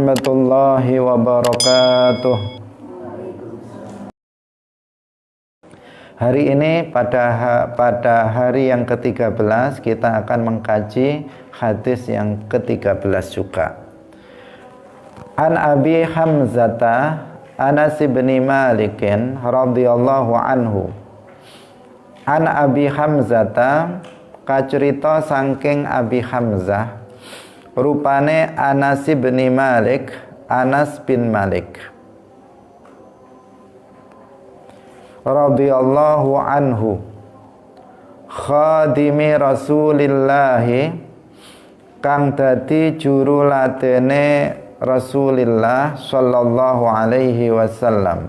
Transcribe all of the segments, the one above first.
warahmatullahi wabarakatuh. Hari ini pada hari yang ke-13 kita akan mengkaji hadis yang ke-13 juga. An Abi Hamzata Anas bin Malik radhiyallahu anhu. An Abi Hamzata kacerita saking Abi Hamzah rupane Anas bin Malik, Anas bin Malik radhiyallahu anhu, khadimi Rasulillahi, kang dadi juru ladene Rasulillah sallallahu alaihi wasallam.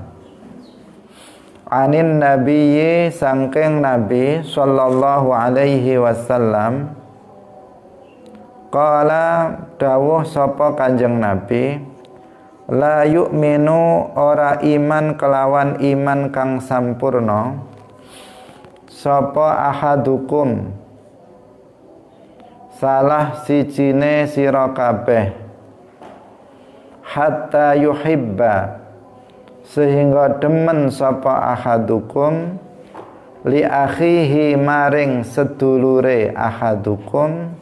Anin nabiyyi sangking nabi sallallahu alaihi wasallam. Qala dawuh sapa kanjeng nabi, la yu'minu ora iman kelawan iman kang sampurna sapa ahadukum salah sijine sira kabeh hatta yuhibba sehingga demen sapa ahadukum li akhihi maring sedulure ahadukum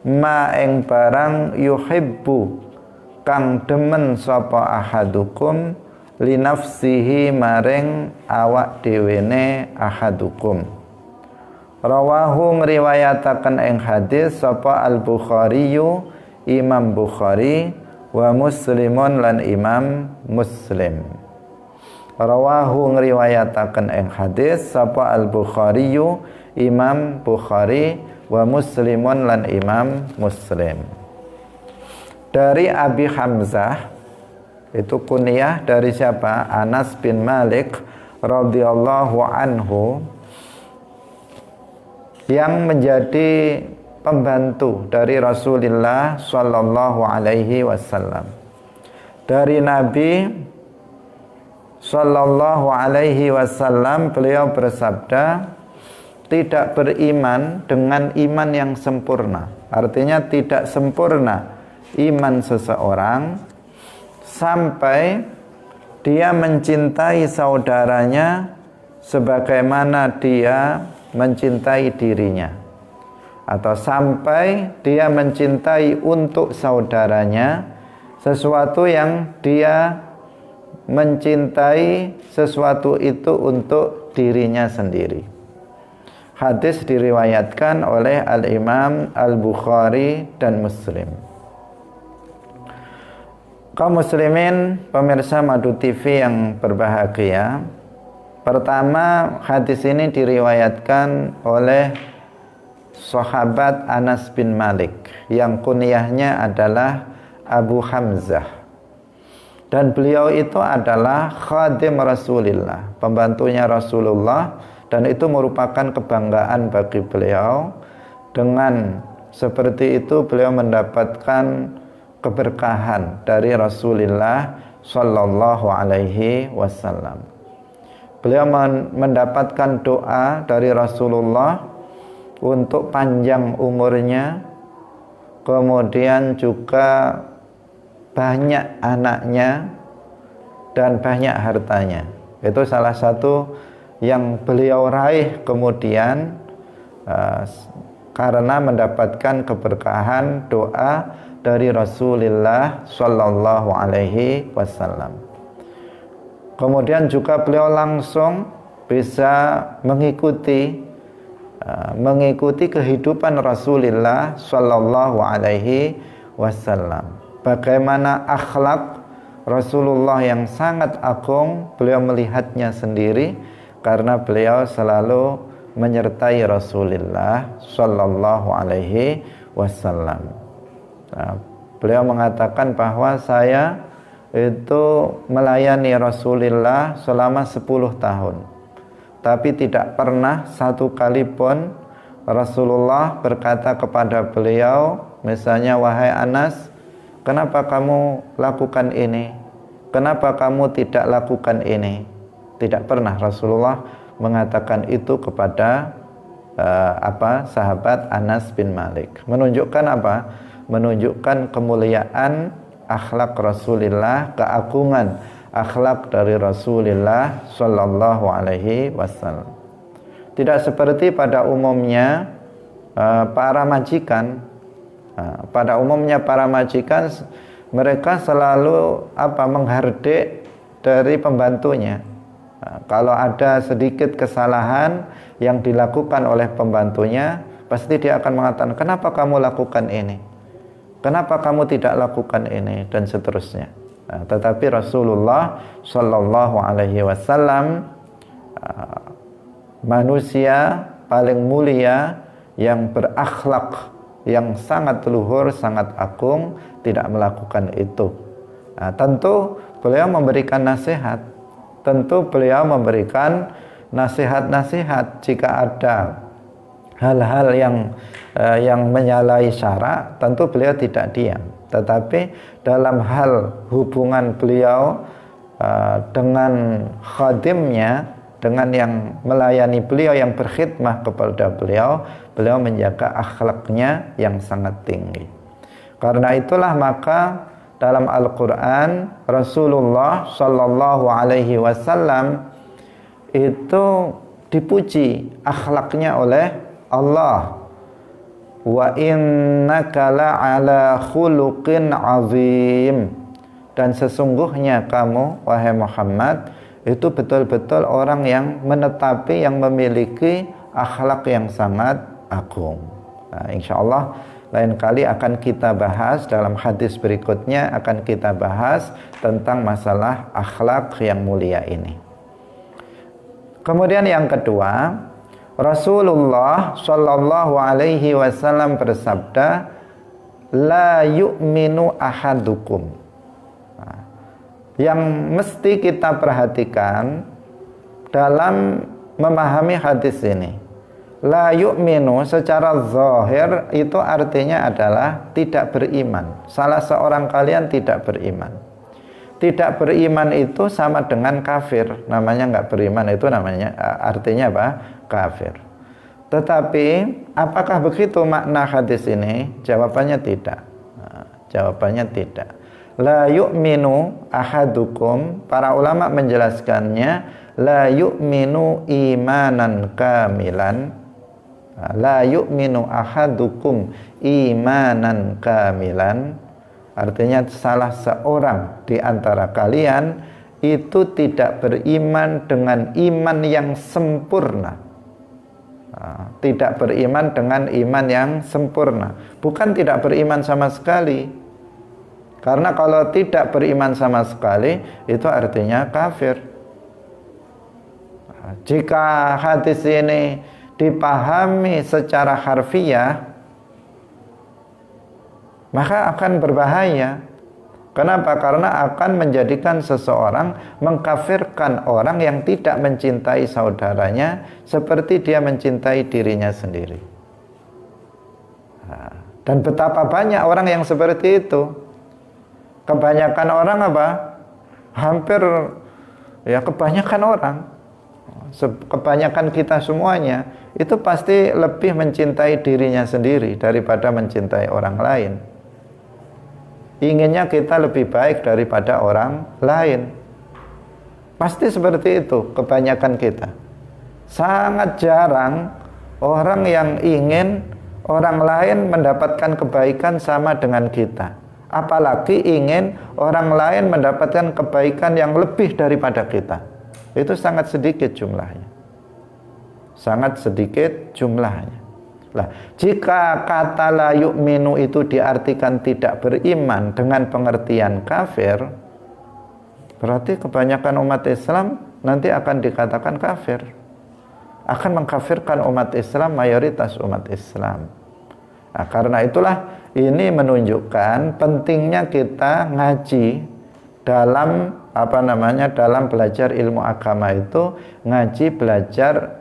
ma ing barang yuhibbu kang demen sapa ahadukum li nafsihi maring awak dhewene ahadukum. Rawahu ngriwayataken ing hadis sapa Al-Bukhari, Imam Bukhari, wa Muslimun lan Imam Muslim. Rawahu ngriwayataken ing hadis sapa Al-Bukhari, Imam Bukhari, wa Muslimun lan Imam Muslim. Dari Abi Hamzah, itu kunyah dari siapa? Anas bin Malik radhiyallahu anhu, yang menjadi pembantu dari Rasulullah sallallahu alaihi wasallam. Dari Nabi sallallahu alaihi wasallam beliau bersabda, tidak beriman dengan iman yang sempurna. Artinya tidak sempurna iman seseorang sampai dia mencintai saudaranya sebagaimana dia mencintai dirinya, atau sampai dia mencintai untuk saudaranya sesuatu yang dia mencintai sesuatu itu untuk dirinya sendiri. Hadis diriwayatkan oleh Al-Imam Al-Bukhari dan Muslim. Kaum muslimin pemirsa Madu TV yang berbahagia, pertama hadis ini diriwayatkan oleh sahabat Anas bin Malik yang kunyahnya adalah Abu Hamzah, dan beliau itu adalah khadim Rasulillah, pembantunya Rasulullah, dan itu merupakan kebanggaan bagi beliau. Dengan seperti itu beliau mendapatkan keberkahan dari Rasulullah sallallahu alaihi wasallam. Beliau mendapatkan doa dari Rasulullah untuk panjang umurnya, kemudian juga banyak anaknya dan banyak hartanya. Itu salah satu yang beliau raih kemudian karena mendapatkan keberkahan doa dari Rasulullah sallallahu alaihi wasallam. Kemudian juga beliau langsung bisa mengikuti kehidupan Rasulullah sallallahu alaihi wasallam. Bagaimana akhlak Rasulullah yang sangat agung, beliau melihatnya sendiri karena beliau selalu menyertai Rasulullah sallallahu alaihi wasallam. Beliau mengatakan bahwa saya itu melayani Rasulullah selama 10 tahun, tapi tidak pernah satu kali pun Rasulullah berkata kepada beliau, misalnya, wahai Anas, kenapa kamu lakukan ini? Kenapa kamu tidak lakukan ini? Tidak pernah Rasulullah mengatakan itu kepada sahabat Anas bin Malik. Menunjukkan apa? Menunjukkan kemuliaan akhlak Rasulullah, keagungan akhlak dari Rasulullah sallallahu alaihi wasallam. Tidak seperti pada umumnya para majikan. Pada umumnya para majikan mereka selalu menghardik dari pembantunya. Kalau ada sedikit kesalahan yang dilakukan oleh pembantunya, pasti dia akan mengatakan, kenapa kamu lakukan ini? Kenapa kamu tidak lakukan ini? Dan seterusnya. Tetapi Rasulullah Sallallahu Alaihi Wasallam manusia paling mulia yang berakhlak, yang sangat luhur, sangat agung, tidak melakukan itu. Tentu beliau memberikan nasihat. Tentu beliau memberikan nasihat-nasihat jika ada hal-hal yang menyalahi syarak, tentu beliau tidak diam. Tetapi dalam hal hubungan beliau dengan khadimnya, dengan yang melayani beliau, yang berkhidmah kepada beliau, beliau menjaga akhlaknya yang sangat tinggi. Karena itulah maka dalam Al-Quran Rasulullah Sallallahu Alaihi Wasallam itu dipuji akhlaknya oleh Allah. Wa innaka la'ala khuluqin azim. Dan sesungguhnya kamu, wahai Muhammad, itu betul-betul orang yang menetapi, yang memiliki akhlak yang sangat agung. Insyaallah lain kali akan kita bahas, dalam hadis berikutnya akan kita bahas tentang masalah akhlak yang mulia ini. Kemudian yang kedua, Rasulullah Shallallahu Alaihi Wasallam bersabda, la yu'minu ahadukum. Yang mesti kita perhatikan dalam memahami hadis ini, la yu'minu secara zahir itu artinya adalah tidak beriman. Salah seorang kalian tidak beriman. Tidak beriman itu sama dengan kafir. Namanya nggak beriman itu namanya artinya apa? Kafir. Tetapi apakah begitu makna hadis ini? Jawabannya tidak. Jawabannya tidak. La yu'minu ahadukum, para ulama menjelaskannya, la yu'minu imanan kamilan. La yu'minu ahadukum imanan kamilan. Artinya salah seorang di antara kalian itu tidak beriman dengan iman yang sempurna. Tidak beriman dengan iman yang sempurna. Bukan tidak beriman sama sekali. Karena kalau tidak beriman sama sekali, itu artinya kafir. Jika hadis ini dipahami secara harfiah, maka akan berbahaya. Kenapa? Karena akan menjadikan seseorang mengkafirkan orang yang tidak mencintai saudaranya seperti dia mencintai dirinya sendiri. Dan betapa banyak orang yang seperti itu. Kebanyakan orang apa? Hampir ya kebanyakan orang, kebanyakan kita semuanya itu pasti lebih mencintai dirinya sendiri daripada mencintai orang lain. Inginnya kita lebih baik daripada orang lain. Pasti seperti itu kebanyakan kita. Sangat jarang orang yang ingin orang lain mendapatkan kebaikan sama dengan kita. Apalagi ingin orang lain mendapatkan kebaikan yang lebih daripada kita. Itu sangat sedikit jumlahnya. Sangat sedikit jumlahnya. Lah, jika kata la yu'minu itu diartikan tidak beriman dengan pengertian kafir, berarti kebanyakan umat Islam nanti akan dikatakan kafir. Akan mengkafirkan umat Islam, mayoritas umat Islam. Nah, karena itulah ini menunjukkan pentingnya kita ngaji dalam dalam belajar ilmu agama itu, ngaji belajar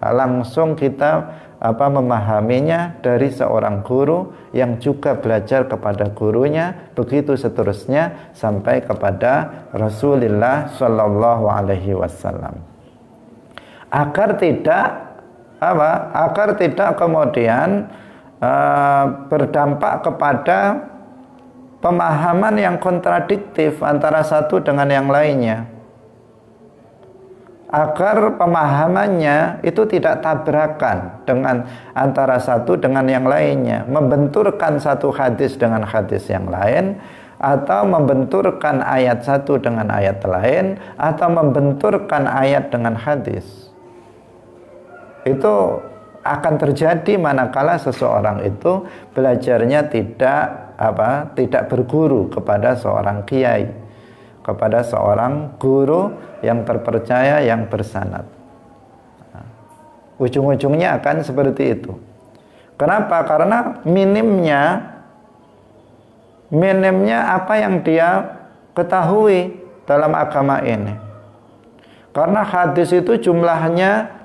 langsung kita memahaminya dari seorang guru yang juga belajar kepada gurunya, begitu seterusnya sampai kepada Rasulullah Shallallahu Alaihi Wasallam. Agar tidak kemudian berdampak kepada pemahaman yang kontradiktif antara satu dengan yang lainnya, agar pemahamannya itu tidak tabrakan dengan antara satu dengan yang lainnya, membenturkan satu hadis dengan hadis yang lain, atau membenturkan ayat satu dengan ayat lain, atau membenturkan ayat dengan hadis. Itu akan terjadi manakala seseorang itu belajarnya tidak berguru kepada seorang kiai, kepada seorang guru yang terpercaya, yang bersanad. Ujung-ujungnya akan seperti itu. Kenapa? Karena minimnya apa yang dia ketahui dalam agama ini. Karena hadis itu jumlahnya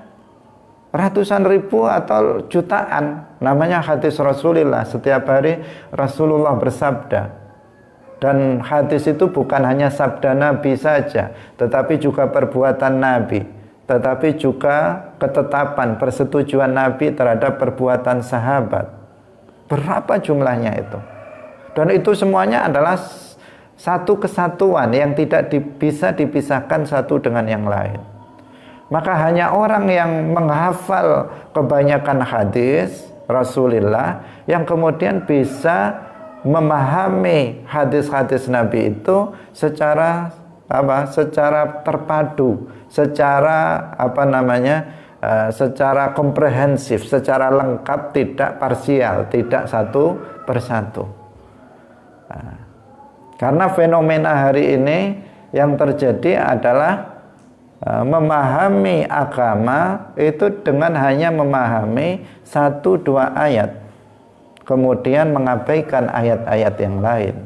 ratusan ribu atau jutaan, namanya hadis Rasulullah. Setiap hari Rasulullah bersabda, dan hadis itu bukan hanya sabda Nabi saja, tetapi juga perbuatan Nabi, tetapi juga ketetapan persetujuan Nabi terhadap perbuatan sahabat. Berapa jumlahnya itu? Dan itu semuanya adalah satu kesatuan yang tidak bisa dipisahkan satu dengan yang lain. Maka hanya orang yang menghafal kebanyakan hadis Rasulullah yang kemudian bisa memahami hadis-hadis Nabi itu secara terpadu, secara secara komprehensif, secara lengkap, tidak parsial, tidak satu persatu. Karena fenomena hari ini yang terjadi adalah memahami agama itu dengan hanya memahami 1-2 ayat, kemudian mengabaikan ayat-ayat yang lain.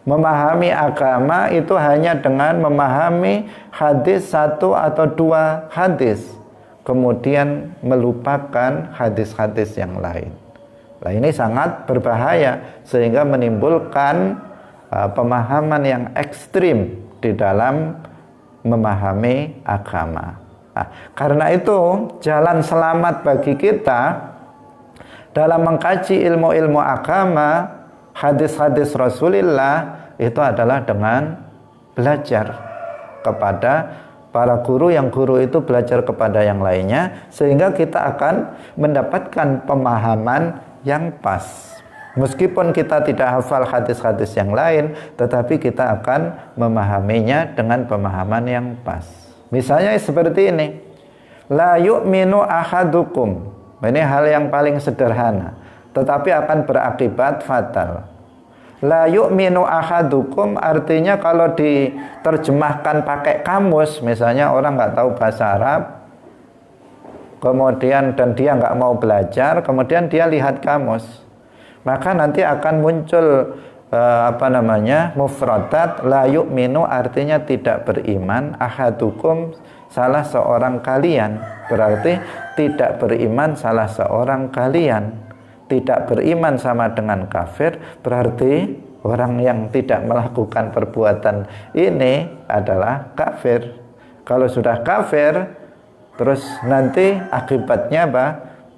Memahami agama itu hanya dengan memahami hadis 1 atau 2 hadis, kemudian melupakan hadis-hadis yang lain. Nah, ini sangat berbahaya sehingga menimbulkan pemahaman yang ekstrim di dalam memahami agama. Nah, karena itu jalan selamat bagi kita dalam mengkaji ilmu-ilmu agama, hadis-hadis Rasulullah, itu adalah dengan belajar kepada para guru, yang guru itu belajar kepada yang lainnya, sehingga kita akan mendapatkan pemahaman yang pas. Meskipun kita tidak hafal hadis-hadis yang lain, tetapi kita akan memahaminya dengan pemahaman yang pas. Misalnya seperti ini, la yu'minu ahadukum. Ini hal yang paling sederhana, tetapi akan berakibat fatal. La yu'minu ahadukum artinya kalau diterjemahkan pakai kamus, misalnya orang nggak tahu bahasa Arab, kemudian dan dia nggak mau belajar, kemudian dia lihat kamus, maka nanti akan muncul mufradat la yu'minu artinya tidak beriman, ahadukum salah seorang kalian, berarti tidak beriman salah seorang kalian. Tidak beriman sama dengan kafir, berarti orang yang tidak melakukan perbuatan ini adalah kafir. Kalau sudah kafir, terus nanti akibatnya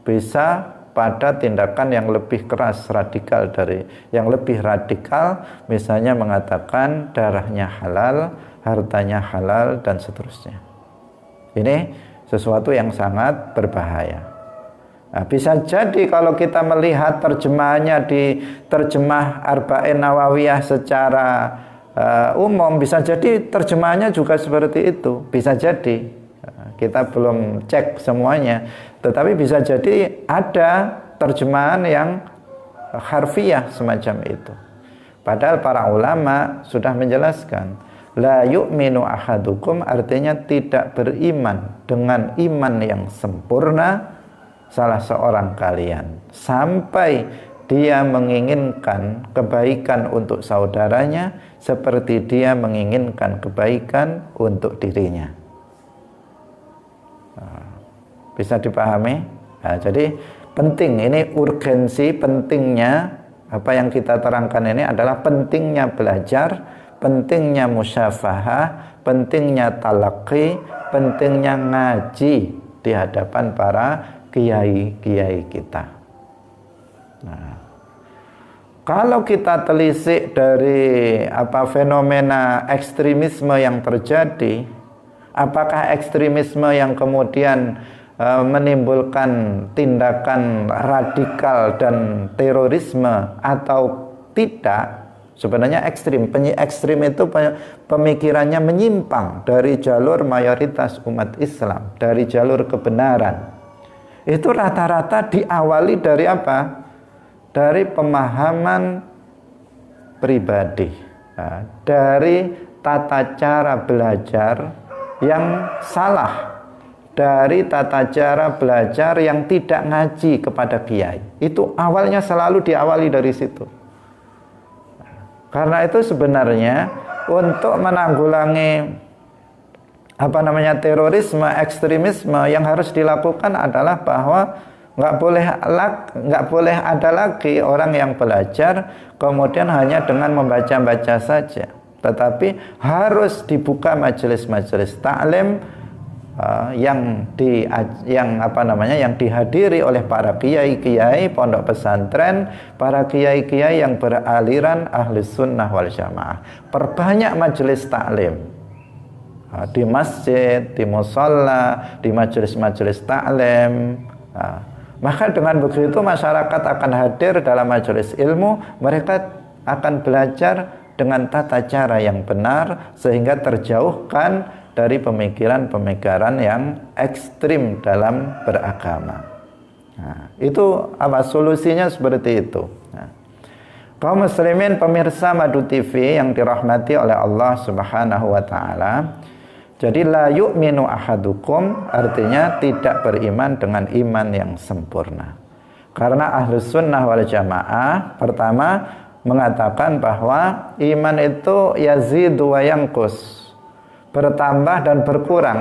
bisa pada tindakan yang lebih keras, radikal yang lebih radikal, misalnya mengatakan darahnya halal, hartanya halal, dan seterusnya. Ini sesuatu yang sangat berbahaya. Nah, bisa jadi kalau kita melihat terjemahannya di terjemah Arba'in Nawawiyah secara umum, bisa jadi terjemahannya juga seperti itu, bisa jadi. Kita belum cek semuanya, tetapi bisa jadi ada terjemahan yang harfiah semacam itu. Padahal para ulama sudah menjelaskan, la yu'minu ahadukum artinya tidak beriman dengan iman yang sempurna salah seorang kalian, sampai dia menginginkan kebaikan untuk saudaranya seperti dia menginginkan kebaikan untuk dirinya. Bisa dipahami? Nah, jadi penting, ini urgensi pentingnya apa yang kita terangkan ini adalah pentingnya belajar, pentingnya musyafahah, pentingnya talaqi, pentingnya ngaji di hadapan para kiai-kiai kita. Nah, Kalau kita telisik dari fenomena ekstremisme yang terjadi, apakah ekstremisme yang kemudian menimbulkan tindakan radikal dan terorisme atau tidak? Sebenarnya ekstrim itu pemikirannya menyimpang dari jalur mayoritas umat Islam, dari jalur kebenaran. Itu rata-rata diawali dari apa? Dari pemahaman pribadi, dari tata cara belajar yang salah, dari tata cara belajar yang tidak ngaji kepada kiai. Itu awalnya selalu diawali dari situ. Karena itu sebenarnya untuk menanggulangi terorisme, ekstremisme, yang harus dilakukan adalah bahwa nggak boleh ada lagi orang yang belajar kemudian hanya dengan membaca-baca saja, tetapi harus dibuka majelis-majelis taklim yang dihadiri oleh para kiai-kiai pondok pesantren, para kiai-kiai yang beraliran Ahlus Sunnah wal Jamaah. Perbanyak majelis taklim di masjid, di musholla, di majelis-majelis taklim. Maka dengan begitu masyarakat akan hadir dalam majelis ilmu, mereka akan belajar dengan tata cara yang benar sehingga terjauhkan dari pemikiran-pemikiran yang ekstrim dalam beragama. Itu solusinya seperti itu. Kaum muslimin pemirsa Madu TV yang dirahmati oleh Allah Subhanahu wa taala. Jadi la yu'minu ahadukum artinya tidak beriman dengan iman yang sempurna. Karena Ahlus Sunnah wal Jamaah pertama mengatakan bahwa iman itu yazidu wa yanqus, bertambah dan berkurang,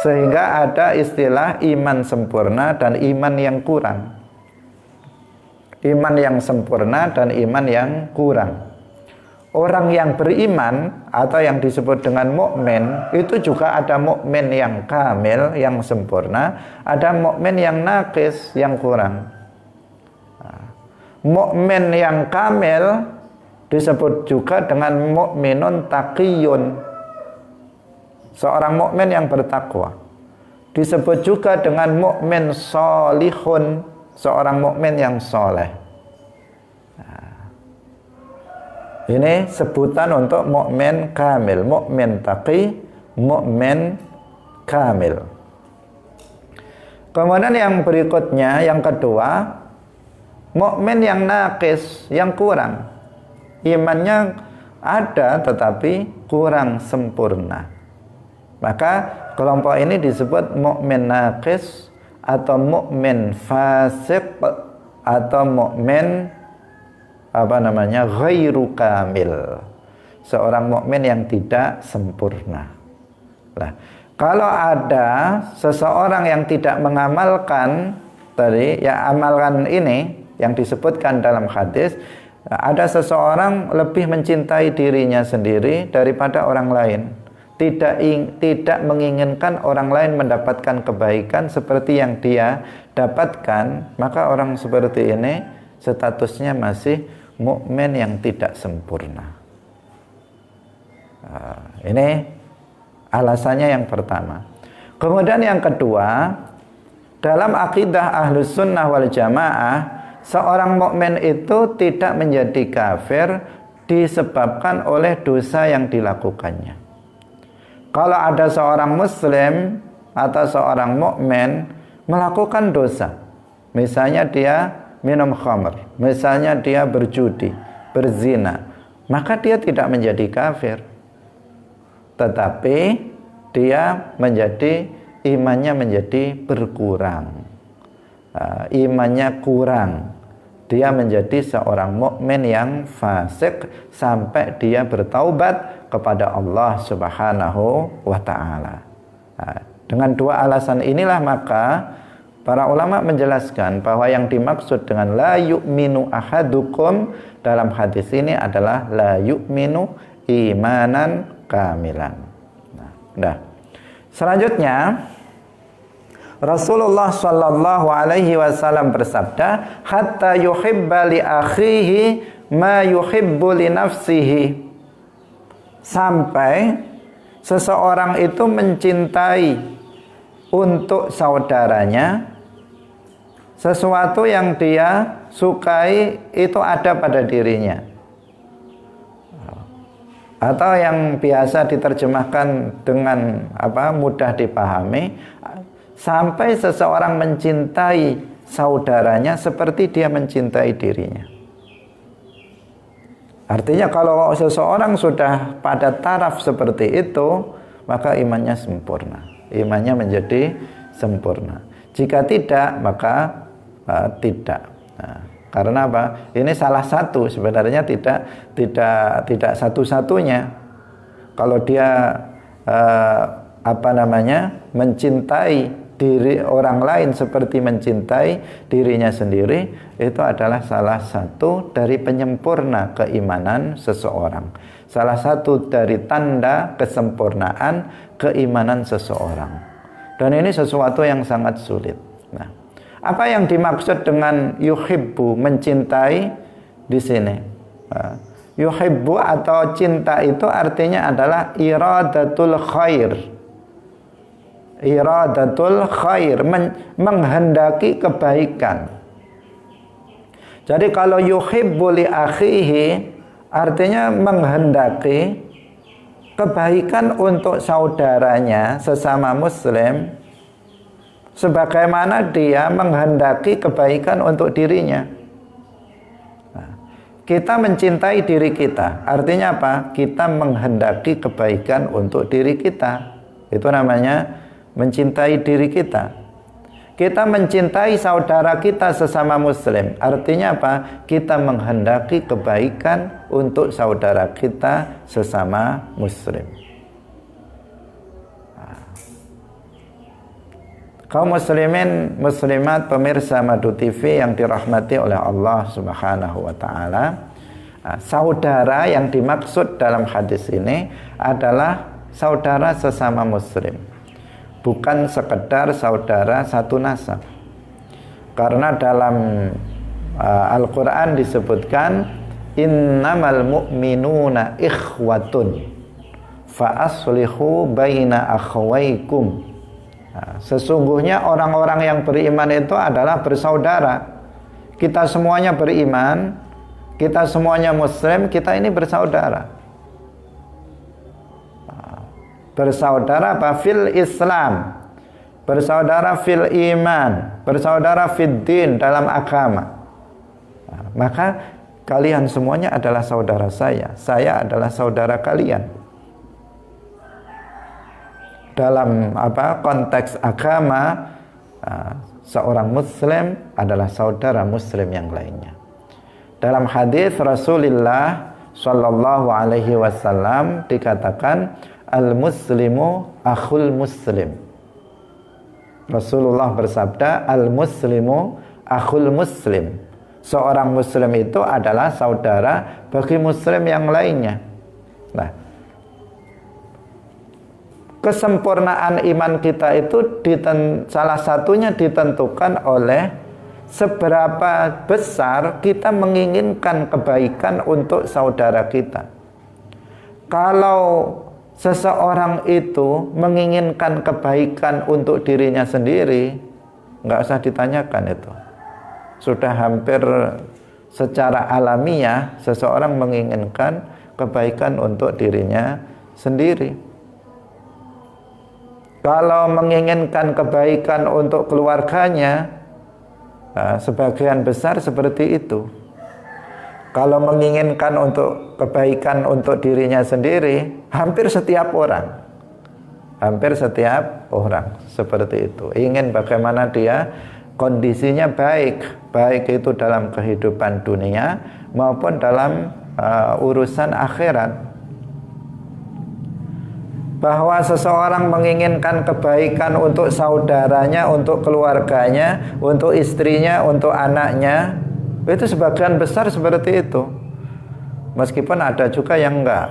sehingga ada istilah iman sempurna dan iman yang kurang. Iman yang sempurna dan iman yang kurang. Orang yang beriman atau yang disebut dengan mukmin itu juga ada mukmin yang kamil, yang sempurna, ada mukmin yang naqis, yang kurang. Mukmin yang kamil disebut juga dengan mukminun taqiyun, seorang mukmin yang bertakwa. Disebut juga dengan mukmin sholihun, seorang mukmin yang soleh. Ini sebutan untuk mukmin kamil, mukmin taqi, mukmin kamil. Kemudian yang berikutnya, yang kedua, mukmin yang naqis, yang kurang. Imannya ada tetapi kurang sempurna. Maka kelompok ini disebut mukmin naqis atau mukmin fasik atau mukmin ghairu kamil, seorang mukmin yang tidak sempurna. Nah, kalau ada seseorang yang tidak mengamalkan tadi, ya amalkan ini yang disebutkan dalam hadis, ada seseorang lebih mencintai dirinya sendiri daripada orang lain, tidak menginginkan orang lain mendapatkan kebaikan seperti yang dia dapatkan, maka orang seperti ini statusnya masih mukmin yang tidak sempurna. Ini alasannya yang pertama. Kemudian yang kedua, dalam akidah Ahlus Sunnah wal Jamaah, seorang mukmin itu tidak menjadi kafir disebabkan oleh dosa yang dilakukannya. Kalau ada seorang muslim atau seorang mukmin melakukan dosa, misalnya dia minum khamr, misalnya dia berjudi, berzina, maka dia tidak menjadi kafir, tetapi dia imannya menjadi berkurang, imannya kurang, dia menjadi seorang mukmin yang fasik sampai dia bertaubat kepada Allah Subhanahu wa taala. Dengan dua alasan inilah maka para ulama menjelaskan bahwa yang dimaksud dengan la yu'minu ahadukum dalam hadis ini adalah la yu'minu imanan kamilan. Nah, selanjutnya Rasulullah Shallallahu Alaihi Wasallam bersabda, hatta yuhibba li akhihi ma yuhibbu li nafsihi, sampai seseorang itu mencintai untuk saudaranya sesuatu yang dia sukai itu ada pada dirinya, atau yang biasa diterjemahkan dengan mudah dipahami, sampai seseorang mencintai saudaranya seperti dia mencintai dirinya. Artinya kalau seseorang sudah pada taraf seperti itu, maka imannya sempurna, imannya menjadi sempurna. Jika tidak, maka tidak. Nah, karena apa? Ini salah satu, sebenarnya tidak satu-satunya. Kalau dia mencintai diri orang lain seperti mencintai dirinya sendiri, itu adalah salah satu dari penyempurna keimanan seseorang, salah satu dari tanda kesempurnaan keimanan seseorang. Dan ini sesuatu yang sangat sulit. Nah, apa yang dimaksud dengan yuhibbu, mencintai di sini? Yuhibbu atau cinta itu artinya adalah iradatul khair. Iradatul khair, menghendaki kebaikan. Jadi kalau yuhibbu li akhihi artinya menghendaki kebaikan untuk saudaranya sesama muslim sebagaimana dia menghendaki kebaikan untuk dirinya. Nah, kita mencintai diri kita, artinya apa? Kita menghendaki kebaikan untuk diri kita. Itu namanya mencintai diri kita. Kita mencintai saudara kita sesama muslim, artinya apa? Kita menghendaki kebaikan untuk saudara kita sesama muslim. Kaum muslimin muslimat pemirsa Madu TV yang dirahmati oleh Allah Subhanahu wa taala, saudara yang dimaksud dalam hadis ini adalah saudara sesama muslim, bukan sekedar saudara satu nasab. Karena dalam Al-Quran disebutkan innamal mu'minuna ikhwatun fa aslihu baina akhwaikum. Sesungguhnya orang-orang yang beriman itu adalah bersaudara. Kita semuanya beriman, kita semuanya muslim, kita ini bersaudara. Bersaudara apa? Fil Islam, bersaudara fil iman, bersaudara fid din, dalam agama. Maka kalian semuanya adalah saudara saya adalah saudara kalian. Dalam konteks agama, seorang muslim adalah saudara muslim yang lainnya. Dalam hadis Rasulullah Shallallahu Alaihi Wasallam dikatakan al-muslimu akhul muslim. Rasulullah bersabda, al-muslimu akhul muslim. Seorang muslim itu adalah saudara bagi muslim yang lainnya. Nah, kesempurnaan iman kita itu salah satunya ditentukan oleh seberapa besar kita menginginkan kebaikan untuk saudara kita. Kalau seseorang itu menginginkan kebaikan untuk dirinya sendiri, nggak usah ditanyakan itu. Sudah hampir secara alamiah seseorang menginginkan kebaikan untuk dirinya sendiri. Kalau menginginkan kebaikan untuk keluarganya, sebagian besar seperti itu. Kalau menginginkan untuk kebaikan untuk dirinya sendiri, hampir setiap orang seperti itu. Ingin bagaimana dia kondisinya baik itu dalam kehidupan dunia maupun dalam urusan akhirat. Bahwa seseorang menginginkan kebaikan untuk saudaranya, untuk keluarganya, untuk istrinya, untuk anaknya, itu sebagian besar seperti itu. Meskipun ada juga yang enggak,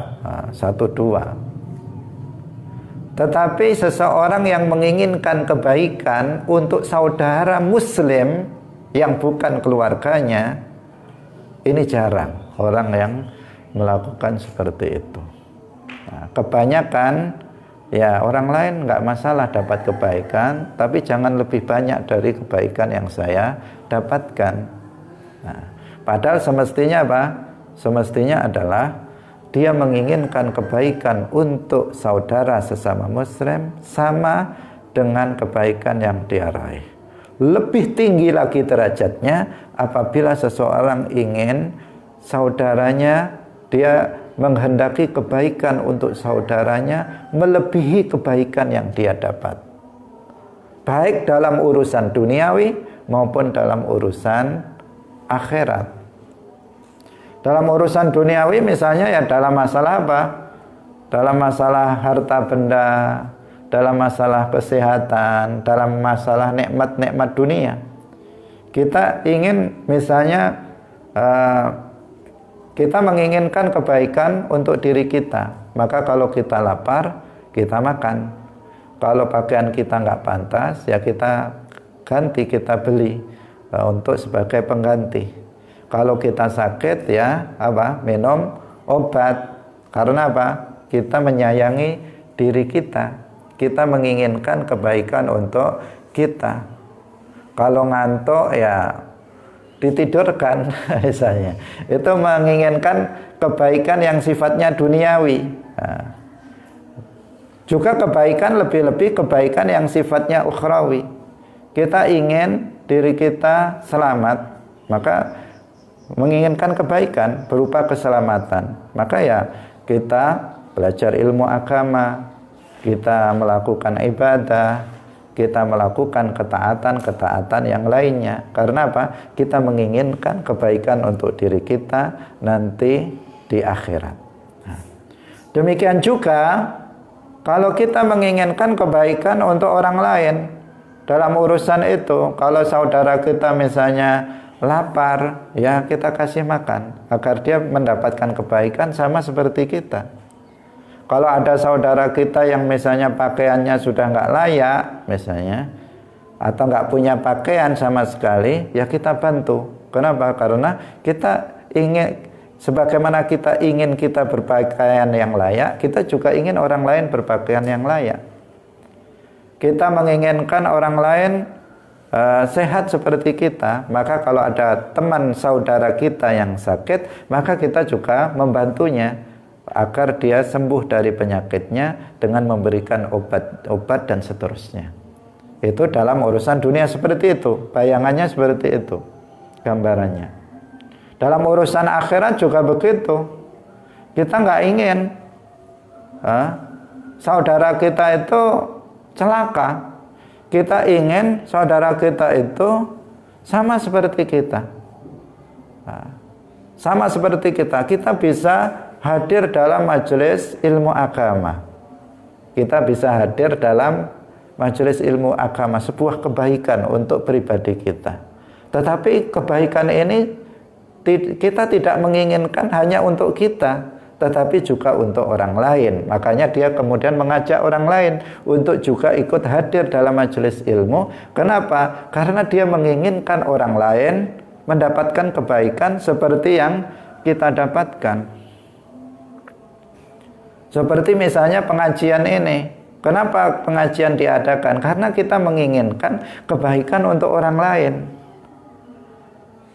1-2. Tetapi seseorang yang menginginkan kebaikan untuk saudara muslim yang bukan keluarganya, ini jarang orang yang melakukan seperti itu. Nah, kebanyakan ya orang lain nggak masalah dapat kebaikan, tapi jangan lebih banyak dari kebaikan yang saya dapatkan. Nah, padahal semestinya apa? Semestinya adalah dia menginginkan kebaikan untuk saudara sesama muslim sama dengan kebaikan yang dia raih. Lebih tinggi lagi derajatnya apabila seseorang ingin saudaranya, dia menghendaki kebaikan untuk saudaranya melebihi kebaikan yang dia dapat, baik dalam urusan duniawi maupun dalam urusan akhirat. Dalam urusan duniawi misalnya ya dalam masalah apa? Dalam masalah harta benda, dalam masalah kesehatan, dalam masalah nikmat-nikmat dunia. Kita ingin misalnya kita menginginkan kebaikan untuk diri kita. Maka kalau kita lapar, kita makan. Kalau pakaian kita nggak pantas, ya kita ganti, kita beli untuk sebagai pengganti. Kalau kita sakit ya apa? Minum obat. Karena apa? Kita menyayangi diri kita. Kita menginginkan kebaikan untuk kita. Kalau ngantuk ya ditidurkan misalnya. Itu menginginkan kebaikan yang sifatnya duniawi. Nah, juga kebaikan lebih-lebih kebaikan yang sifatnya ukhrawi. Kita ingin diri kita selamat, maka menginginkan kebaikan berupa keselamatan, maka ya kita belajar ilmu agama, kita melakukan ibadah, kita melakukan ketaatan-ketaatan yang lainnya. Karena apa? Kita menginginkan kebaikan untuk diri kita nanti di akhirat. Nah, demikian juga kalau kita menginginkan kebaikan untuk orang lain dalam urusan itu, kalau saudara kita misalnya lapar, ya kita kasih makan agar dia mendapatkan kebaikan sama seperti kita. Kalau ada saudara kita yang misalnya pakaiannya sudah nggak layak misalnya, atau nggak punya pakaian sama sekali, ya kita bantu. Kenapa? Karena kita ingin, sebagaimana kita ingin kita berpakaian yang layak, kita juga ingin orang lain berpakaian yang layak. Kita menginginkan orang lain sehat seperti kita, maka kalau ada teman saudara kita yang sakit, maka kita juga membantunya agar dia sembuh dari penyakitnya dengan memberikan obat-obat dan seterusnya. Itu dalam urusan dunia seperti itu, bayangannya seperti itu, gambarannya. Dalam urusan akhirat juga begitu. Kita nggak ingin saudara kita itu celaka. Kita ingin saudara kita itu sama seperti kita. Sama seperti kita. Kita bisa hadir dalam majelis ilmu agama. Kita bisa hadir dalam majelis ilmu agama, sebuah kebaikan untuk pribadi kita. Tetapi kebaikan ini kita tidak menginginkan hanya untuk kita, tetapi juga untuk orang lain. Makanya dia kemudian mengajak orang lain untuk juga ikut hadir dalam majelis ilmu. Kenapa? Karena dia menginginkan orang lain mendapatkan kebaikan seperti yang kita dapatkan. Seperti misalnya pengajian ini. Kenapa pengajian diadakan? Karena kita menginginkan kebaikan untuk orang lain.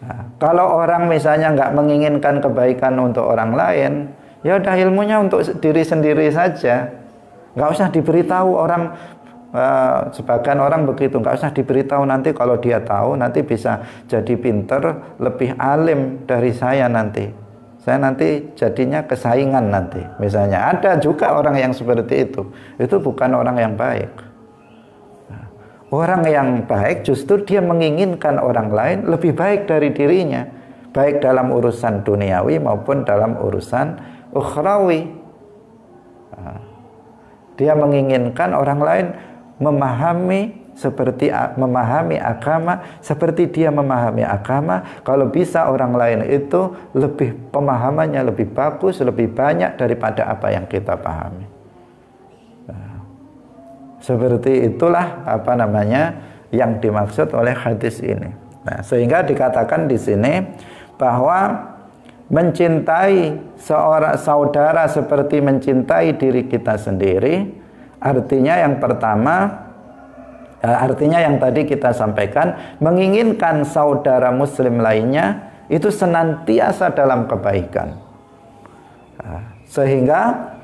Nah, kalau orang misalnya nggak menginginkan kebaikan untuk orang lain, ya udah ilmunya untuk diri sendiri saja, nggak usah diberitahu orang. Sebagian orang begitu, nggak usah diberitahu, nanti kalau dia tahu nanti bisa jadi pinter, lebih alim dari saya nanti. Saya nanti jadinya kesaingan nanti. Misalnya ada juga orang yang seperti itu. Itu bukan orang yang baik. Orang yang baik justru dia menginginkan orang lain lebih baik dari dirinya, baik dalam urusan duniawi maupun dalam urusan ukhrawi. Dia menginginkan orang lain memahami agama seperti dia memahami agama. Kalau bisa orang lain itu lebih pemahamannya lebih bagus, lebih banyak daripada apa yang kita pahami. Seperti itulah yang dimaksud oleh hadis ini. Nah, sehingga dikatakan di sini bahwa mencintai seorang saudara seperti mencintai diri kita sendiri, artinya yang pertama, artinya yang tadi kita sampaikan, menginginkan saudara muslim lainnya itu senantiasa dalam kebaikan. Sehingga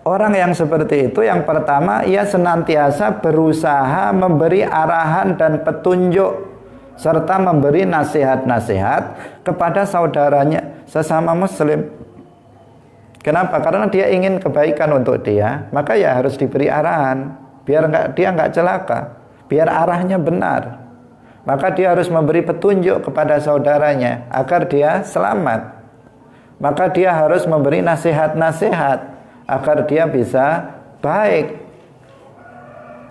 orang yang seperti itu, yang pertama, ia senantiasa berusaha memberi arahan dan petunjuk serta memberi nasihat-nasihat kepada saudaranya sesama muslim. Kenapa? Karena dia ingin kebaikan untuk dia, maka ya harus diberi arahan biar dia nggak celaka, biar arahnya benar. Maka dia harus memberi petunjuk kepada saudaranya agar dia selamat. Maka dia harus memberi nasihat-nasihat agar dia bisa baik.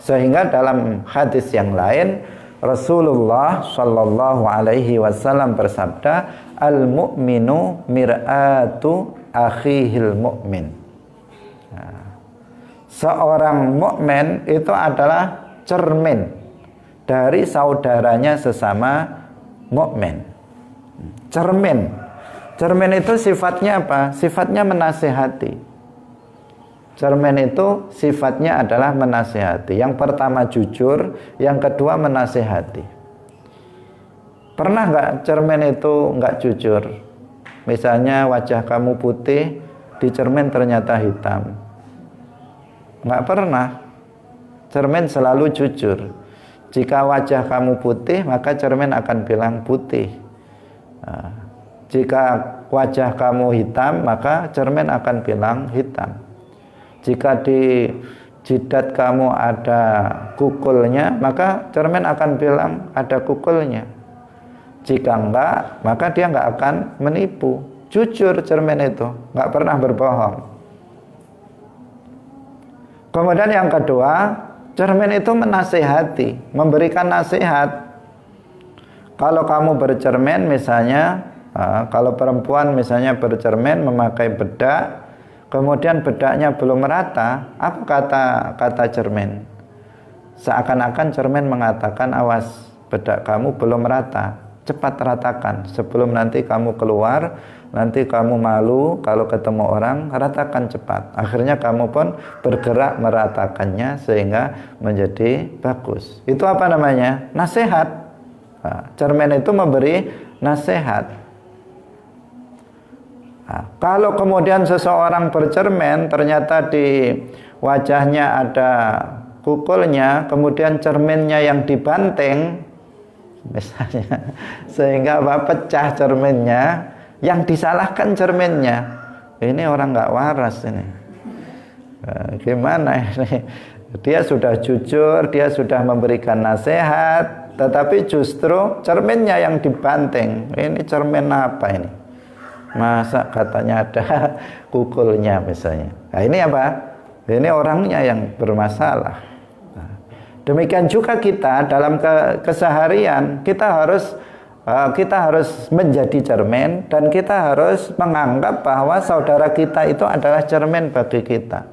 Sehingga dalam hadis yang lain Rasulullah Shallallahu Alaihi Wasallam bersabda, al-mu'minu mir'atu akhihil mu'min. Seorang mukmin itu adalah cermin dari saudaranya sesama mukmin. Cermin itu sifatnya apa? Sifatnya menasihati. Cermin itu sifatnya adalah menasihati. Yang pertama jujur, yang kedua menasihati. Pernah nggak cermin itu nggak jujur? Misalnya wajah kamu putih, di cermin ternyata hitam. Nggak pernah. Cermin selalu jujur. Jika wajah kamu putih, maka cermin akan bilang putih. Jika wajah kamu hitam, maka cermin akan bilang hitam. Jika di jidat kamu ada kukulnya, maka cermin akan bilang ada kukulnya. Jika enggak, maka dia enggak akan menipu. Jujur cermin itu, enggak pernah berbohong. Kemudian yang kedua, cermin itu menasihati, memberikan nasihat. Kalau kamu bercermin misalnya, kalau perempuan misalnya bercermin memakai bedak, kemudian bedaknya belum merata, apa kata cermin? Seakan-akan cermin mengatakan, awas, bedak kamu belum rata, cepat ratakan sebelum nanti kamu keluar, nanti kamu malu kalau ketemu orang, ratakan cepat. Akhirnya kamu pun bergerak meratakannya sehingga menjadi bagus. Itu apa namanya? Nasihat. Cermin itu memberi nasihat. Kalau kemudian seseorang bercermin, ternyata di wajahnya ada kukulnya, kemudian cerminnya yang dibanting, misalnya, sehingga pecah cerminnya, yang disalahkan cerminnya. Ini orang nggak waras ini. Gimana ini? Dia sudah jujur, dia sudah memberikan nasihat, tetapi justru cerminnya yang dibanting. Ini cermin apa ini? Masa katanya ada kukulnya misalnya. Nah, ini apa? Ini orangnya yang bermasalah. Nah, demikian juga kita dalam keseharian kita harus menjadi cermin, dan kita harus menganggap bahwa saudara kita itu adalah cermin bagi kita.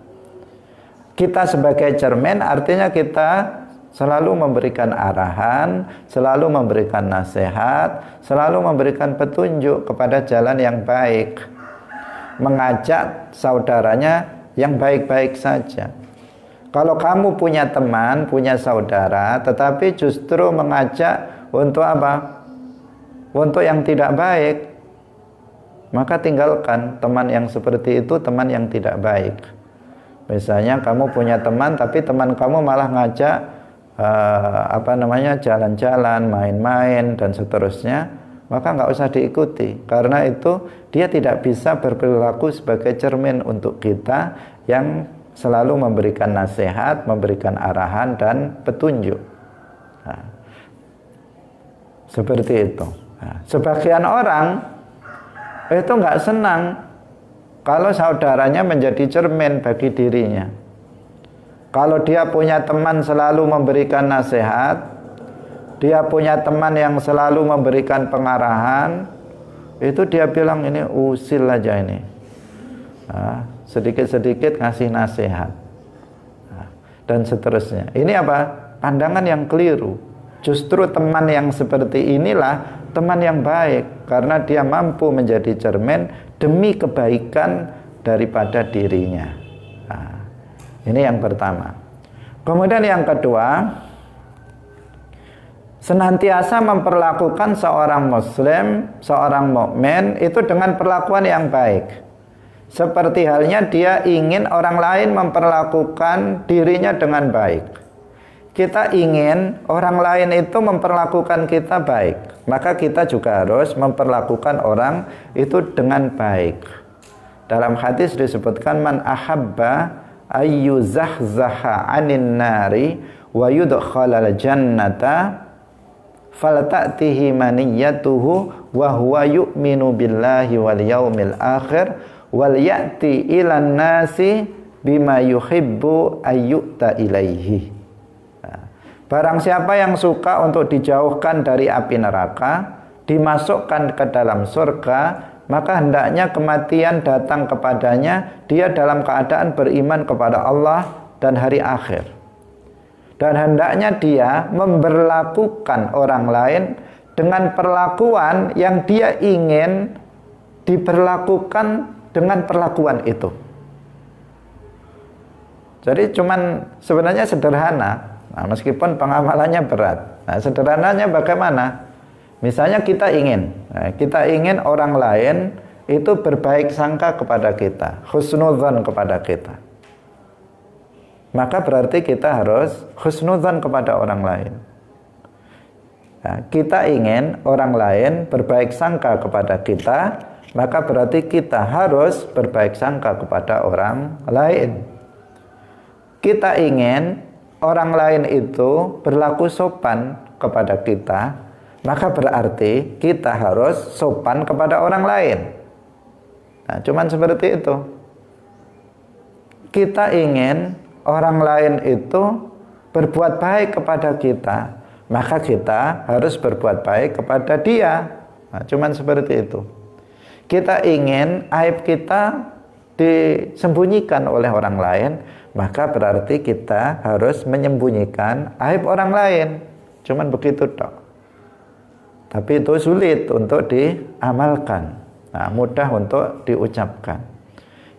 Kita sebagai cermin artinya kita selalu memberikan arahan, selalu memberikan nasihat, selalu memberikan petunjuk kepada jalan yang baik, mengajak saudaranya yang baik-baik saja. Kalau kamu punya teman, punya saudara, tetapi justru mengajak untuk apa? Untuk yang tidak baik, maka tinggalkan teman yang seperti itu, teman yang tidak baik. Misalnya kamu punya teman, tapi teman kamu malah ngajak jalan-jalan, main-main dan seterusnya, maka nggak usah diikuti, karena itu dia tidak bisa berperilaku sebagai cermin untuk kita yang selalu memberikan nasihat, memberikan arahan dan petunjuk. Seperti itu. Sebagian orang itu nggak senang kalau saudaranya menjadi cermin bagi dirinya. Kalau dia punya teman selalu memberikan nasihat, dia punya teman yang selalu memberikan pengarahan, itu dia bilang ini usil aja ini. Sedikit-sedikit ngasih nasihat. dan seterusnya. Ini apa? Pandangan yang keliru. Justru teman yang seperti inilah teman yang baik, karena dia mampu menjadi cermin demi kebaikan daripada dirinya. Nah, ini yang pertama. Kemudian yang kedua, senantiasa memperlakukan seorang muslim, seorang mukmin itu dengan perlakuan yang baik. Seperti halnya dia ingin orang lain memperlakukan dirinya dengan baik. Kita ingin orang lain itu memperlakukan kita baik, maka kita juga harus memperlakukan orang itu dengan baik. Dalam hadis disebutkan, man ahabba ayyuzahzaha 'anin nari wa yudkhalal jannata falta'tihi maniyatuhu wa huwa yu'minu billahi wal yaumil akhir wal ya'ti ilan nasi bima yuhibbu ayyuta ilaihi. Barang siapa yang suka untuk dijauhkan dari api neraka, dimasukkan ke dalam surga, maka hendaknya kematian datang kepadanya, dia dalam keadaan beriman kepada Allah dan hari akhir. Dan hendaknya dia memperlakukan orang lain dengan perlakuan yang dia ingin diperlakukan dengan perlakuan itu. Jadi sebenarnya sederhana. Nah, meskipun pengamalannya berat. Nah, sederhananya bagaimana? Misalnya kita ingin orang lain itu berbaik sangka kepada kita, husnudzon kepada kita. Maka berarti kita harus husnudzon kepada orang lain. Nah, kita ingin orang lain berbaik sangka kepada kita, maka berarti kita harus berbaik sangka kepada orang lain. Kita ingin orang lain itu berlaku sopan kepada kita, maka berarti kita harus sopan kepada orang lain. Nah, cuman seperti itu. Kita ingin orang lain itu berbuat baik kepada kita, maka kita harus berbuat baik kepada dia. Nah, cuman seperti itu. Kita ingin aib kita disembunyikan oleh orang lain, maka berarti kita harus menyembunyikan aib orang lain. Cuman begitu tok. Tapi itu sulit untuk diamalkan. Nah, mudah untuk diucapkan.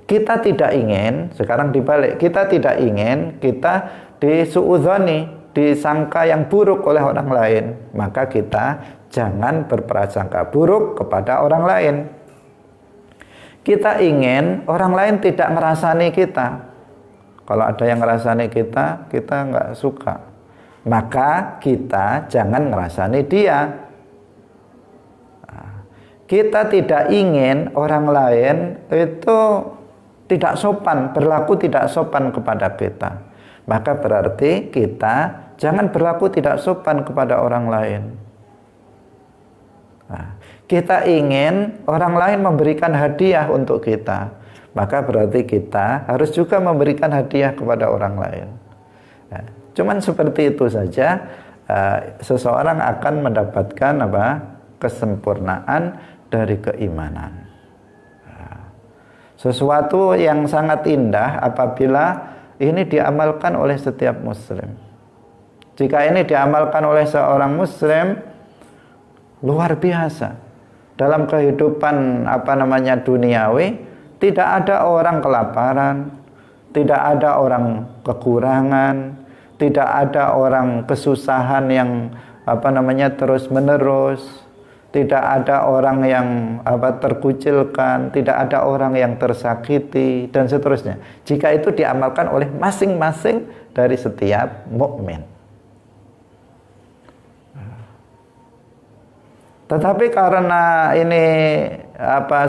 Kita tidak ingin, sekarang dibalik, kita tidak ingin kita disuudzoni, disangka yang buruk oleh orang lain. Maka kita jangan berprasangka buruk kepada orang lain. Kita ingin orang lain tidak merasani kita. Kalau ada yang ngerasani kita nggak suka. Maka kita jangan ngerasani dia. Kita tidak ingin orang lain itu tidak sopan, berlaku tidak sopan kepada kita. Maka berarti kita jangan berlaku tidak sopan kepada orang lain. Kita ingin orang lain memberikan hadiah untuk kita, maka berarti kita harus juga memberikan hadiah kepada orang lain. Nah, cuman seperti itu saja seseorang akan mendapatkan kesempurnaan dari keimanan. Sesuatu yang sangat indah apabila ini diamalkan oleh setiap muslim. Jika ini diamalkan oleh seorang muslim, luar biasa. Dalam kehidupan duniawi, tidak ada orang kelaparan, tidak ada orang kekurangan, tidak ada orang kesusahan yang terus menerus, tidak ada orang yang terkucilkan, tidak ada orang yang tersakiti dan seterusnya. Jika itu diamalkan oleh masing-masing dari setiap mukmin. Tetapi karena ini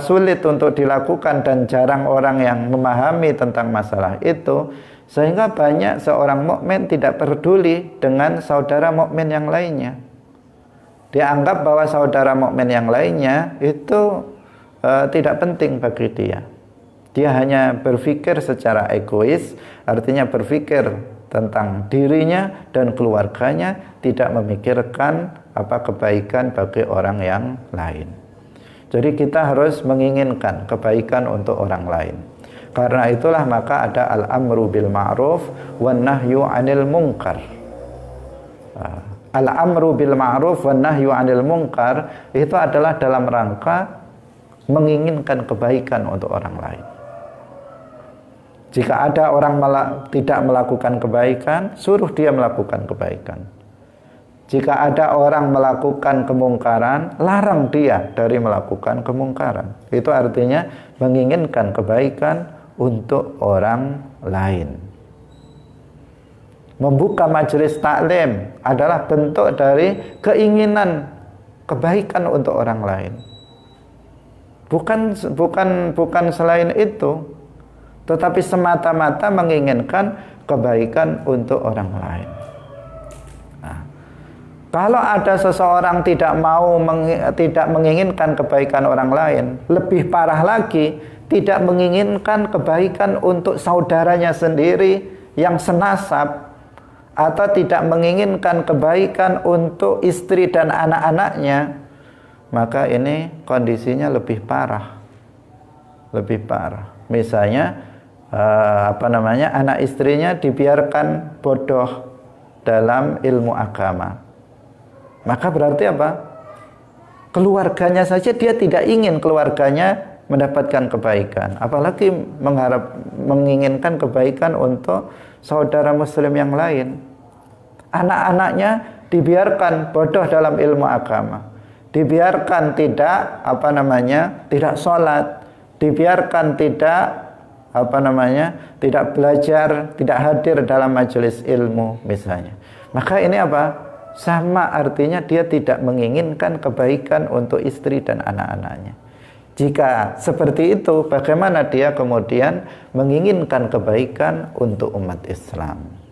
sulit untuk dilakukan dan jarang orang yang memahami tentang masalah itu, sehingga banyak seorang mukmin tidak peduli dengan saudara mukmin yang lainnya. Dianggap bahwa saudara mukmin yang lainnya itu tidak penting bagi dia. Dia hanya berpikir secara egois, artinya berpikir tentang dirinya dan keluarganya, tidak memikirkan kebaikan bagi orang yang lain. Jadi kita harus menginginkan kebaikan untuk orang lain. Karena itulah maka ada al-amru bil ma'ruf wan nahyu 'anil munkar. Al-amru bil ma'ruf wan nahyu 'anil munkar itu adalah dalam rangka menginginkan kebaikan untuk orang lain. Jika ada orang tidak melakukan kebaikan, suruh dia melakukan kebaikan. Jika ada orang melakukan kemungkaran, larang dia dari melakukan kemungkaran. Itu artinya menginginkan kebaikan untuk orang lain. Membuka majelis taklim adalah bentuk dari keinginan kebaikan untuk orang lain. Bukan selain itu, tetapi semata-mata menginginkan kebaikan untuk orang lain. Nah, kalau ada seseorang tidak menginginkan kebaikan orang lain, lebih parah lagi, tidak menginginkan kebaikan untuk saudaranya sendiri yang senasab, atau tidak menginginkan kebaikan untuk istri dan anak-anaknya, maka ini kondisinya lebih parah. Misalnya anak istrinya dibiarkan bodoh dalam ilmu agama, maka berarti apa? Keluarganya saja dia tidak ingin keluarganya mendapatkan kebaikan, apalagi menginginkan kebaikan untuk saudara muslim yang lain. Anak-anaknya dibiarkan bodoh dalam ilmu agama, dibiarkan tidak sholat, dibiarkan tidak belajar, tidak hadir dalam majelis ilmu misalnya. Maka ini apa? Sama artinya dia tidak menginginkan kebaikan untuk istri dan anak-anaknya. Jika seperti itu, bagaimana dia kemudian menginginkan kebaikan untuk umat Islam?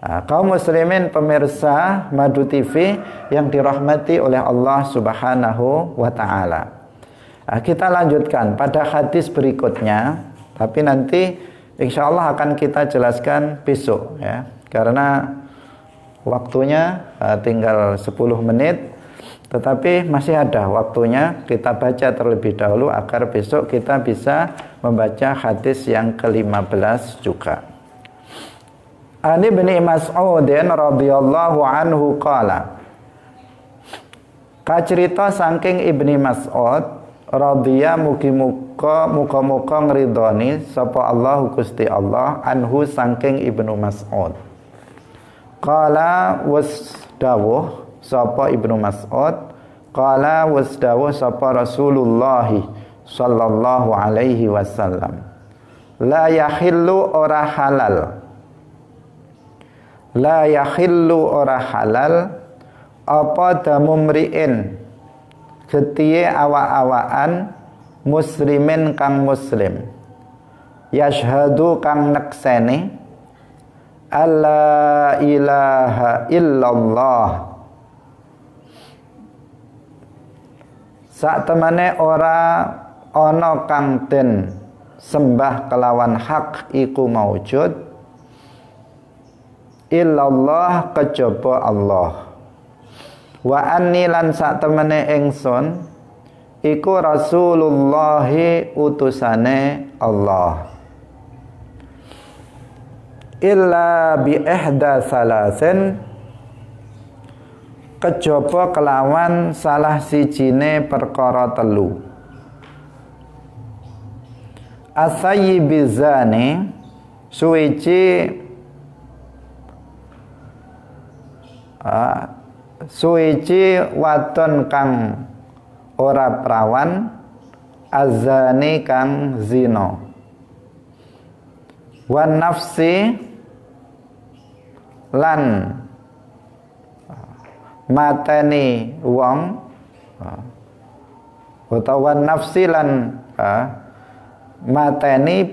Nah, kaum muslimin pemirsa Madu TV yang dirahmati oleh Allah Subhanahu wa ta'ala. Nah, kita lanjutkan pada hadis berikutnya, tapi nanti insya Allah akan kita jelaskan besok ya, karena waktunya tinggal 10 menit. Tetapi masih ada waktunya, kita baca terlebih dahulu agar besok kita bisa membaca hadis yang ke-15 juga. Ani bin Mas'udin radhiyallahu anhu qala. Kacerita saking Ibni Mas'ud radhiya muga-muga ngridoni sapa Allah Gusti Allah anhu saking Ibnu Mas'ud. Qala was dawuh sapa Ibnu Mas'ud, qala wasdawu sapa Rasulullah sallallahu alaihi wasallam, la yahillu ora halal apa damumriin getiye awak-awakan muslimin kang muslim yashhadu kang nekseni alla ilaha illallah sak temane ora ana kang den sembah kelawan hak iku maujud illallah kejaba Allah, wa anni lan sak temene ingsun iku Rasulullah utusane Allah, illa bi ihda salasin kejaba kelawan salah sijine perkara telu. Asayyibizani suwiji wadon kang ora prawan, azani kang zina, wan nafsi lan mateni wong, utawa nafsi lan mateni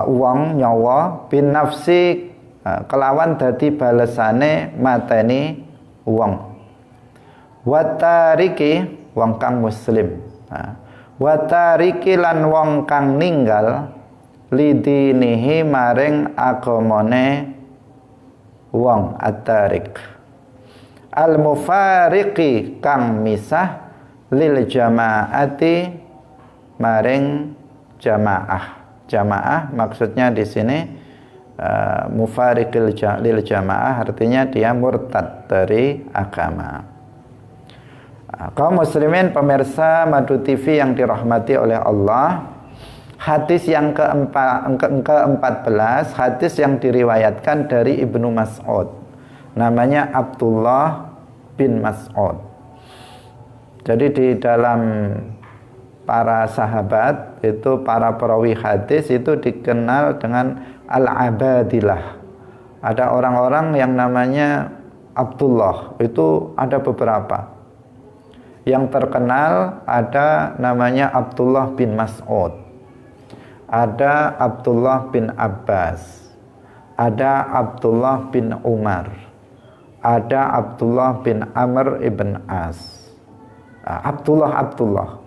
wong nyawa, bin nafsi kelawan dadi balesane mateni wong, watariki wong kang muslim, watariki lan wong kang ninggal lidinihi maring agamane wong, at-tarik al-mufariqi kang misah lil jamaati maring jamaah. jamaah, maksudnya di sini mufariqil lil jamaah, artinya dia murtad dari agama. Kaum muslimin pemirsa Madu TV yang dirahmati oleh Allah, hadis yang ke-14, hadis yang diriwayatkan dari Ibnu Mas'ud, namanya Abdullah bin Mas'ud. Jadi di dalam para sahabat itu, para perawi hadis itu dikenal dengan al-abadilah. Ada orang-orang yang namanya Abdullah, itu ada beberapa. Yang terkenal ada namanya Abdullah bin Mas'ud, ada Abdullah bin Abbas, ada Abdullah bin Umar, ada Abdullah bin Amr ibn As. Abdullah.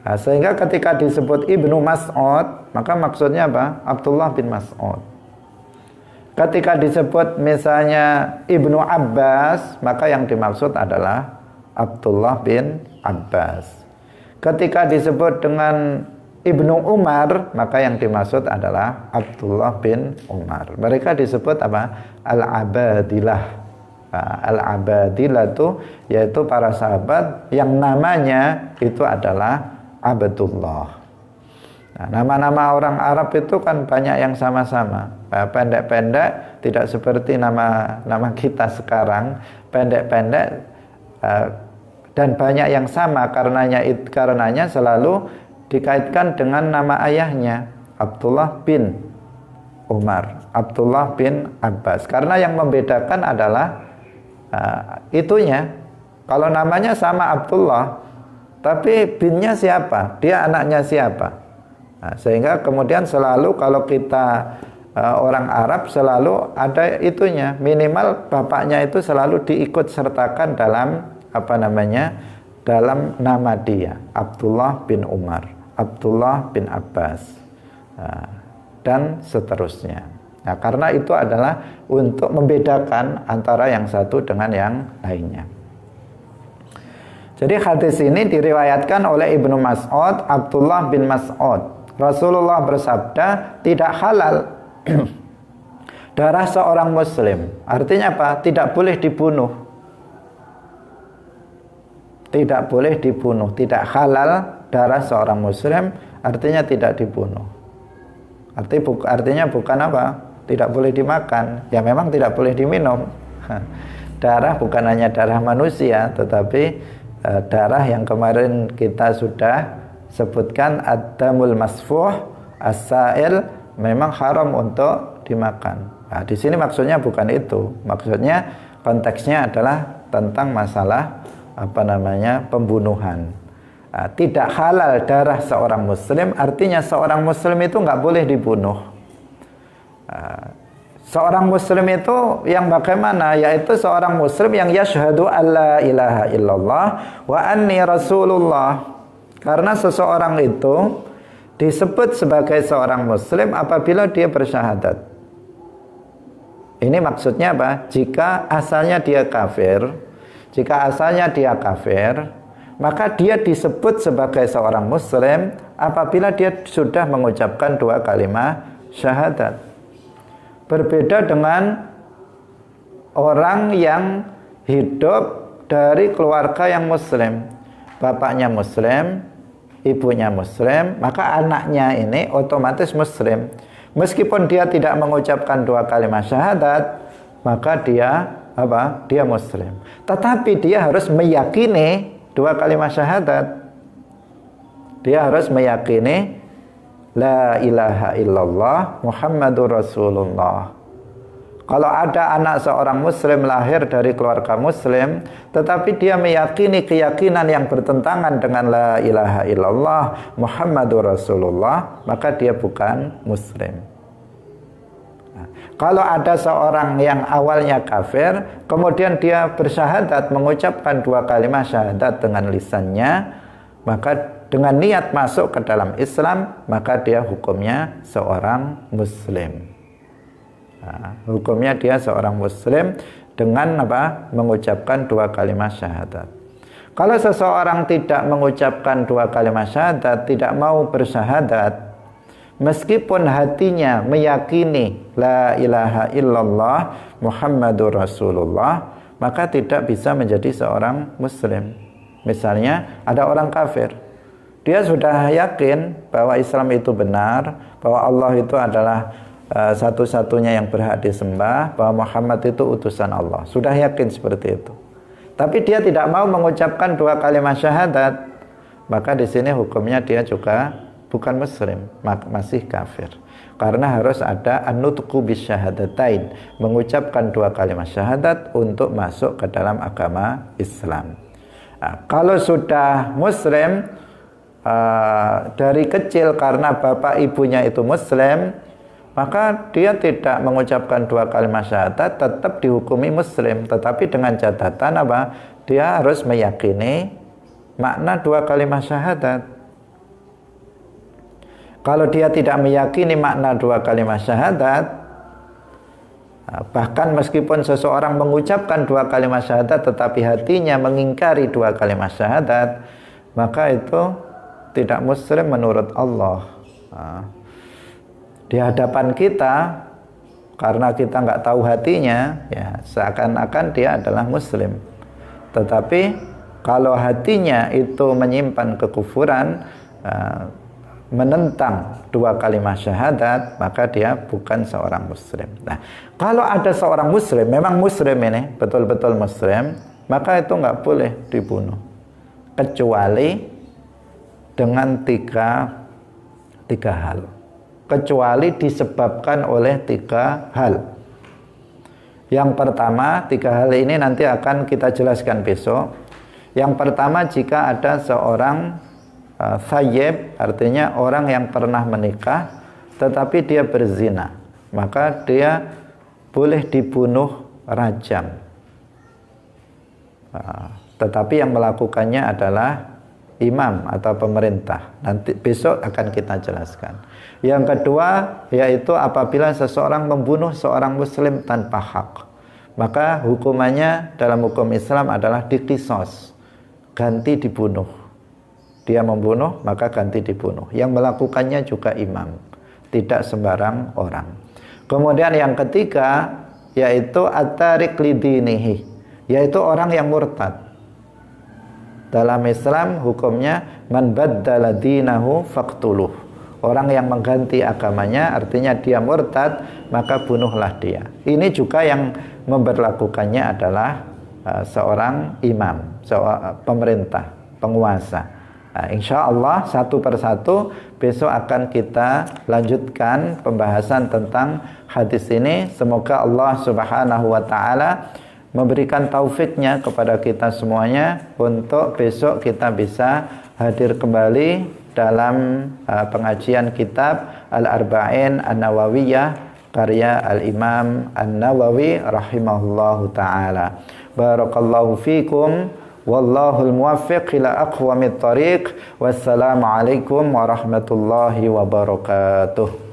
Nah, sehingga ketika disebut Ibnu Mas'ud, maka maksudnya apa? Abdullah bin Mas'ud. Ketika disebut misalnya Ibnu Abbas, maka yang dimaksud adalah Abdullah bin Abbas. Ketika disebut dengan Ibnu Umar, maka yang dimaksud adalah Abdullah bin Umar. Mereka disebut apa? Al-Abadilah. Al-Abadilah itu yaitu para sahabat yang namanya itu adalah Abdullah. Nah, nama-nama orang Arab itu kan banyak yang sama-sama. Pendek-pendek, tidak seperti nama kita sekarang, pendek-pendek dan banyak yang sama, karenanya selalu dikaitkan dengan nama ayahnya, Abdullah bin Umar, Abdullah bin Abbas. Karena yang membedakan adalah itunya. Kalau namanya sama Abdullah, tapi binnya siapa? Dia anaknya siapa? Nah, sehingga kemudian selalu kalau kita orang Arab selalu ada itunya, minimal bapaknya itu selalu diikut sertakan dalam dalam nama dia, Abdullah bin Umar, Abdullah bin Abbas, dan seterusnya. Nah, karena itu adalah untuk membedakan antara yang satu dengan yang lainnya. Jadi hadis ini diriwayatkan oleh Ibnu Mas'ud, Abdullah bin Mas'ud. Rasulullah bersabda, tidak halal darah seorang muslim. Artinya apa? Tidak boleh dibunuh. Tidak boleh dibunuh, tidak halal darah seorang muslim, artinya tidak dibunuh. Artinya bukan apa? Tidak boleh dimakan. Ya memang tidak boleh diminum. Darah bukan hanya darah manusia, tetapi darah yang kemarin kita sudah sebutkan, ad-damul masfuh as-sa'il, memang haram untuk dimakan. Nah, di sini maksudnya bukan itu. Maksudnya konteksnya adalah tentang masalah pembunuhan. Tidak halal darah seorang muslim, artinya seorang muslim itu nggak boleh dibunuh. Seorang muslim itu yang bagaimana? Yaitu seorang muslim yang yashhadu alla ilaha illallah wa anni rasulullah. Karena seseorang itu disebut sebagai seorang muslim apabila dia bersyahadat. Ini maksudnya apa? Jika asalnya dia kafir, maka dia disebut sebagai seorang muslim apabila dia sudah mengucapkan 2 kalimat syahadat. Berbeda dengan orang yang hidup dari keluarga yang muslim. Bapaknya muslim, ibunya muslim, maka anaknya ini otomatis muslim. Meskipun dia tidak mengucapkan 2 kalimat syahadat, maka dia dia muslim. Tetapi dia harus meyakini 2 kalimat syahadat. Dia harus meyakini la ilaha illallah Muhammadur Rasulullah. Kalau ada anak seorang muslim lahir dari keluarga muslim, tetapi dia meyakini keyakinan yang bertentangan dengan la ilaha illallah Muhammadur Rasulullah, maka dia bukan muslim. Kalau ada seorang yang awalnya kafir, kemudian dia bersyahadat, mengucapkan 2 kalimat syahadat dengan lisannya, maka dengan niat masuk ke dalam Islam, maka dia hukumnya seorang muslim. Hukumnya dia seorang muslim dengan mengucapkan 2 kalimat syahadat. Kalau seseorang tidak mengucapkan 2 kalimat syahadat, tidak mau bersyahadat, meskipun hatinya meyakini la ilaha illallah Muhammadur Rasulullah, maka tidak bisa menjadi seorang muslim. Misalnya ada orang kafir, dia sudah yakin bahwa Islam itu benar, bahwa Allah itu adalah satu-satunya yang berhak disembah, bahwa Muhammad itu utusan Allah, sudah yakin seperti itu. Tapi dia tidak mau mengucapkan 2 kalimat syahadat, maka di sini hukumnya dia juga bukan muslim, masih kafir. Karena harus ada an-nutqu bisyahadatain, mengucapkan 2 kalimat syahadat untuk masuk ke dalam agama Islam. Nah, kalau sudah muslim dari kecil karena bapak ibunya itu muslim, maka dia tidak mengucapkan 2 kalimat syahadat, tetap dihukumi muslim. Tetapi dengan catatan apa? Dia harus meyakini makna 2 kalimat syahadat. Kalau dia tidak meyakini makna 2 kalimat syahadat, bahkan meskipun seseorang mengucapkan 2 kalimat syahadat tetapi hatinya mengingkari 2 kalimat syahadat, maka itu tidak muslim menurut Allah. Di hadapan kita, karena kita nggak tahu hatinya, ya seakan-akan dia adalah muslim. Tetapi kalau hatinya itu menyimpan kekufuran, menentang 2 kalimat syahadat, maka dia bukan seorang muslim. Nah, kalau ada seorang muslim, memang muslim ini, betul-betul muslim, maka itu nggak boleh dibunuh. Kecuali dengan tiga hal. Kecuali disebabkan oleh 3 hal. Yang pertama, 3 hal ini nanti akan kita jelaskan besok. Yang pertama, jika ada seorang thayyib, artinya orang yang pernah menikah tetapi dia berzina, maka dia boleh dibunuh rajam. Tetapi yang melakukannya adalah imam atau pemerintah. Nanti besok akan kita jelaskan. Yang kedua, yaitu apabila seseorang membunuh seorang muslim tanpa hak, maka hukumannya dalam hukum Islam adalah diqisas, ganti dibunuh. Dia membunuh, maka ganti dibunuh. Yang melakukannya juga imam, tidak sembarang orang. Kemudian yang ketiga, yaitu at-tariq lidinihi, yaitu orang yang murtad. Dalam Islam hukumnya man baddala dinahu faqtuluh. Orang yang mengganti agamanya, artinya dia murtad, maka bunuhlah dia. Ini juga yang memberlakukannya adalah seorang imam, pemerintah, penguasa. Nah, insya Allah satu persatu besok akan kita lanjutkan pembahasan tentang hadis ini. Semoga Allah Subhanahu wa ta'ala memberikan taufiknya kepada kita semuanya untuk besok kita bisa hadir kembali dalam pengajian kitab Al-Arba'in An-Nawawiyah karya Al-Imam An-Nawawi rahimahullahu ta'ala. Barakallahu fikum. Wallahul muwaffiq ila aqwamit thariq. Wassalamualaikum warahmatullahi wabarakatuh.